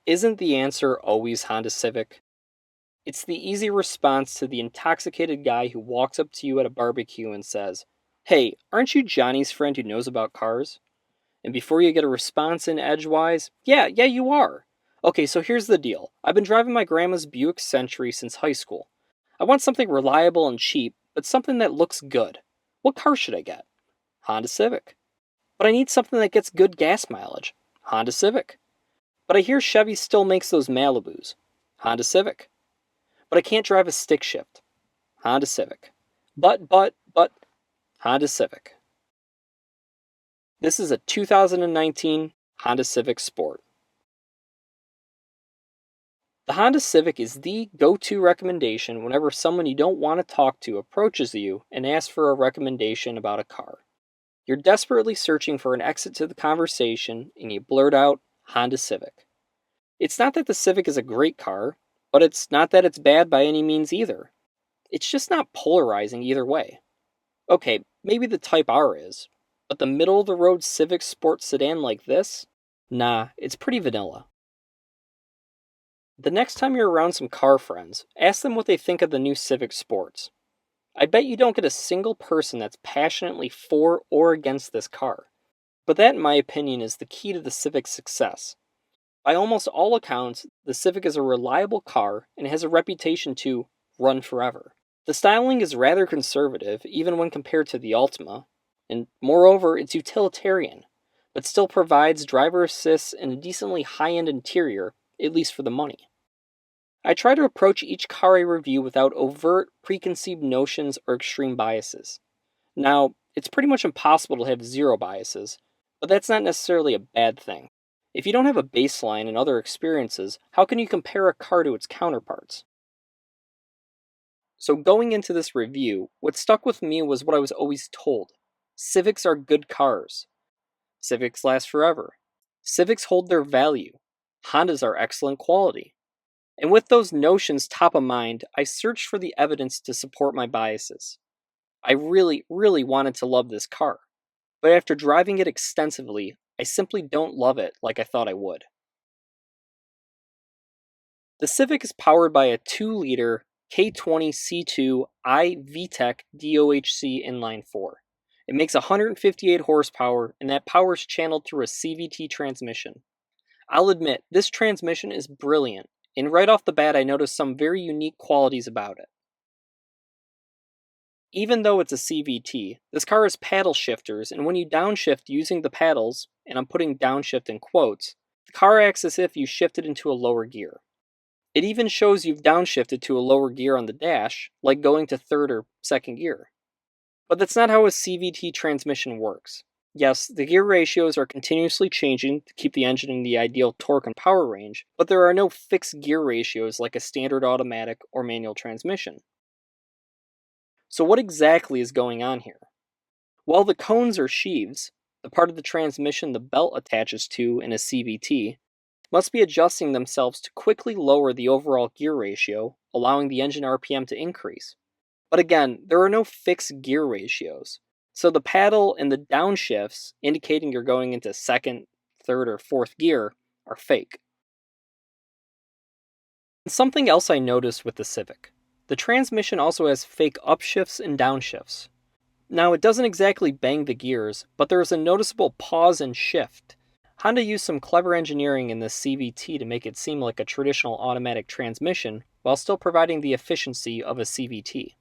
Isn't the answer always Honda Civic? It's the easy response to the intoxicated guy who walks up to you at a barbecue and says, "Hey, aren't you Johnny's friend who knows about cars?" And before you get a response in edgewise, yeah, you are. Okay, so here's the deal. I've been driving my grandma's Buick Century since high school. I want something reliable and cheap, but something that looks good. What car should I get? Honda Civic. But I need something that gets good gas mileage. Honda Civic. But I hear Chevy still makes those Malibus. Honda Civic. But I can't drive a stick shift. Honda Civic. But, Honda Civic. This is a 2019 Honda Civic Sport. The Honda Civic is the go-to recommendation whenever someone you don't want to talk to approaches you and asks for a recommendation about a car. You're desperately searching for an exit to the conversation and you blurt out Honda Civic. It's not that the Civic is a great car, but it's not that it's bad by any means either. It's just not polarizing either way. Okay, maybe the Type R is, but the middle-of-the-road Civic Sport sedan like this? Nah, it's pretty vanilla. The next time you're around some car friends, ask them what they think of the new Civic Sports. I bet you don't get a single person that's passionately for or against this car. But that, in my opinion, is the key to the Civic's success. By almost all accounts, the Civic is a reliable car and has a reputation to run forever. The styling is rather conservative, even when compared to the Altima, and moreover, it's utilitarian, but still provides driver assists and a decently high-end interior, at least for the money. I try to approach each car I review without overt, preconceived notions or extreme biases. Now, it's pretty much impossible to have zero biases, but that's not necessarily a bad thing. If you don't have a baseline and other experiences, how can you compare a car to its counterparts? So going into this review, what stuck with me was what I was always told. Civics are good cars. Civics last forever. Civics hold their value. Hondas are excellent quality. And with those notions top of mind, I searched for the evidence to support my biases. I really wanted to love this car. But after driving it extensively, I simply don't love it like I thought I would. The Civic is powered by a 2-liter K20 C2 I VTEC DOHC inline 4. It makes 158 horsepower, and that power is channeled through a CVT transmission. I'll admit, this transmission is brilliant, and right off the bat I noticed some very unique qualities about it. Even though it's a CVT, this car has paddle shifters, and when you downshift using the paddles, and I'm putting downshift in quotes, the car acts as if you shifted into a lower gear. It even shows you've downshifted to a lower gear on the dash, like going to third or second gear. But that's not how a CVT transmission works. Yes, the gear ratios are continuously changing to keep the engine in the ideal torque and power range, but there are no fixed gear ratios like a standard automatic or manual transmission. So what exactly is going on here? Well, the cones or sheaves, the part of the transmission the belt attaches to in a CVT, must be adjusting themselves to quickly lower the overall gear ratio, allowing the engine RPM to increase. But again, there are no fixed gear ratios, so the paddle and the downshifts, indicating you're going into second, third, or fourth gear, are fake. And something else I noticed with the Civic. The transmission also has fake upshifts and downshifts. Now, it doesn't exactly bang the gears, but there is a noticeable pause and shift. Honda used some clever engineering in this CVT to make it seem like a traditional automatic transmission, while still providing the efficiency of a CVT.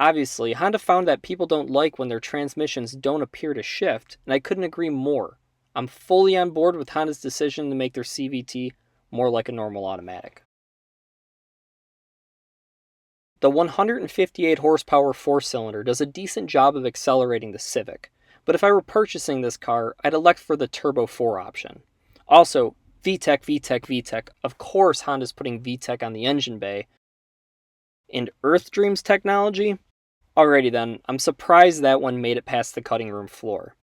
Obviously, Honda found that people don't like when their transmissions don't appear to shift, and I couldn't agree more. I'm fully on board with Honda's decision to make their CVT more like a normal automatic. The 158 horsepower 4-cylinder does a decent job of accelerating the Civic, but if I were purchasing this car, I'd elect for the Turbo 4 option. Also, VTEC, of course Honda's putting VTEC on the engine bay. And Earth Dreams technology? Alrighty then, I'm surprised that one made it past the cutting room floor.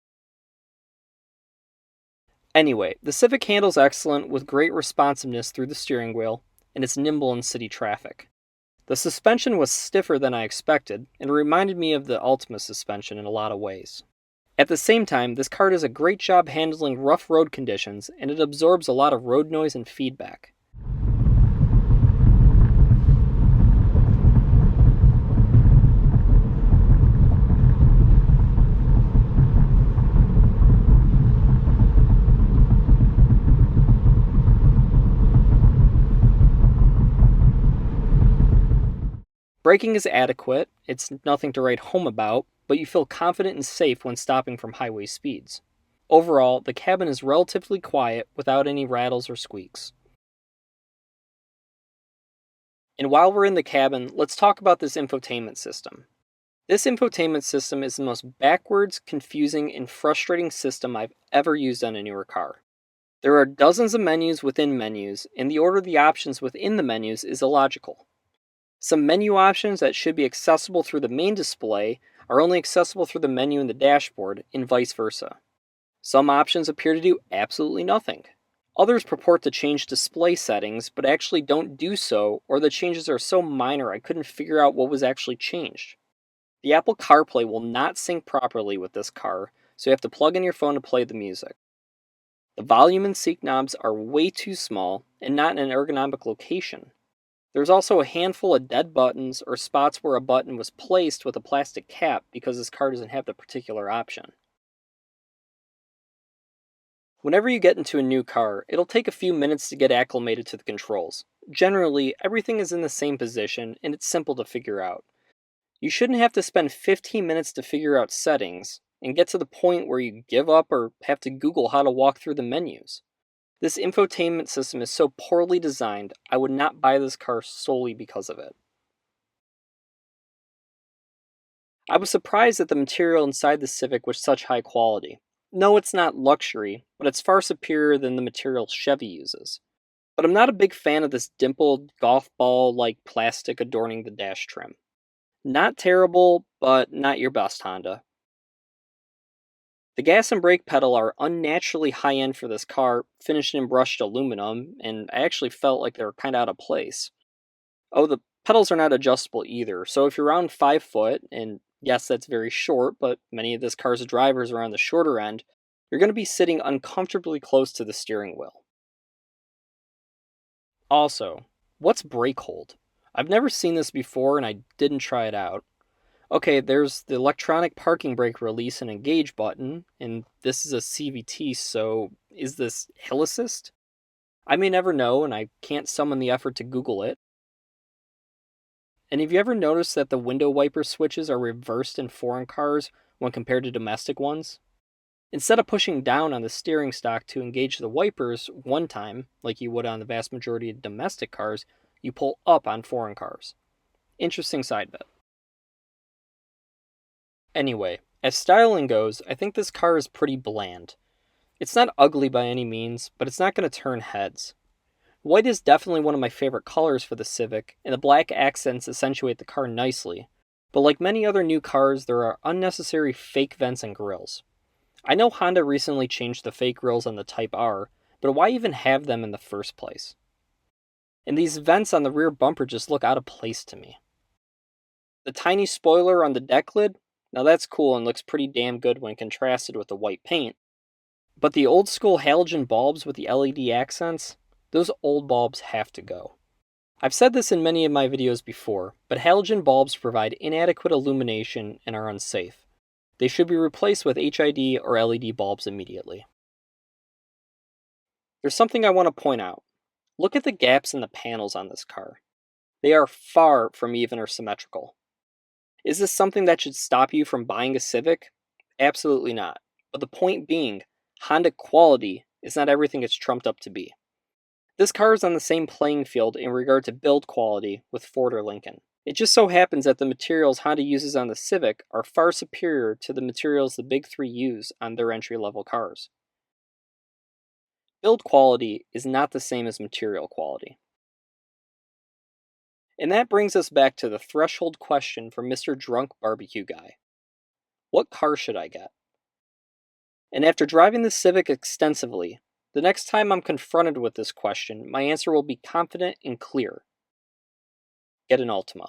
Anyway, the Civic handles excellent with great responsiveness through the steering wheel, and it's nimble in city traffic. The suspension was stiffer than I expected, and reminded me of the Ultima suspension in a lot of ways. At the same time, this car does a great job handling rough road conditions, and it absorbs a lot of road noise and feedback. Braking is adequate, it's nothing to write home about, but you feel confident and safe when stopping from highway speeds. Overall, the cabin is relatively quiet without any rattles or squeaks. And while we're in the cabin, let's talk about this infotainment system. This infotainment system is the most backwards, confusing, and frustrating system I've ever used on a newer car. There are dozens of menus within menus, and the order of the options within the menus is illogical. Some menu options that should be accessible through the main display are only accessible through the menu in the dashboard, and vice versa. Some options appear to do absolutely nothing. Others purport to change display settings, but actually don't do so, or the changes are so minor I couldn't figure out what was actually changed. The Apple CarPlay will not sync properly with this car, so you have to plug in your phone to play the music. The volume and seat knobs are way too small and not in an ergonomic location. There's also a handful of dead buttons or spots where a button was placed with a plastic cap because this car doesn't have the particular option. Whenever you get into a new car, it'll take a few minutes to get acclimated to the controls. Generally, everything is in the same position and it's simple to figure out. You shouldn't have to spend 15 minutes to figure out settings and get to the point where you give up or have to Google how to walk through the menus. This infotainment system is so poorly designed, I would not buy this car solely because of it. I was surprised that the material inside the Civic was such high quality. No, it's not luxury, but it's far superior than the material Chevy uses. But I'm not a big fan of this dimpled golf ball like plastic adorning the dash trim. Not terrible, but not your best Honda. The gas and brake pedal are unnaturally high end for this car, finished in brushed aluminum, and I actually felt like they were kind of out of place. Oh, the pedals are not adjustable either, so if you're around 5 foot, and yes, that's very short, but many of this car's drivers are on the shorter end, you're going to be sitting uncomfortably close to the steering wheel. Also, what's brake hold? I've never seen this before and I didn't try it out. Okay, there's the electronic parking brake release and engage button, and this is a CVT, so is this hill assist? I may never know, and I can't summon the effort to Google it. And have you ever noticed that the window wiper switches are reversed in foreign cars when compared to domestic ones? Instead of pushing down on the steering stock to engage the wipers one time, like you would on the vast majority of domestic cars, you pull up on foreign cars. Interesting side bit. Anyway, as styling goes, I think this car is pretty bland. It's not ugly by any means, but it's not going to turn heads. White is definitely one of my favorite colors for the Civic, and the black accents accentuate the car nicely. But like many other new cars, there are unnecessary fake vents and grills. I know Honda recently changed the fake grills on the Type R, but why even have them in the first place? And these vents on the rear bumper just look out of place to me. The tiny spoiler on the deck lid? Now that's cool and looks pretty damn good when contrasted with the white paint. But the old school halogen bulbs with the LED accents? Those old bulbs have to go. I've said this in many of my videos before, but halogen bulbs provide inadequate illumination and are unsafe. They should be replaced with HID or LED bulbs immediately. There's something I want to point out. Look at the gaps in the panels on this car. They are far from even or symmetrical. Is this something that should stop you from buying a Civic? Absolutely not. But the point being, Honda quality is not everything it's trumped up to be. This car is on the same playing field in regard to build quality with Ford or Lincoln. It just so happens that the materials Honda uses on the Civic are far superior to the materials the big three use on their entry-level cars. Build quality is not the same as material quality. And that brings us back to the threshold question from Mr. Drunk Barbecue Guy. What car should I get? And after driving the Civic extensively, the next time I'm confronted with this question, my answer will be confident and clear. Get an Altima.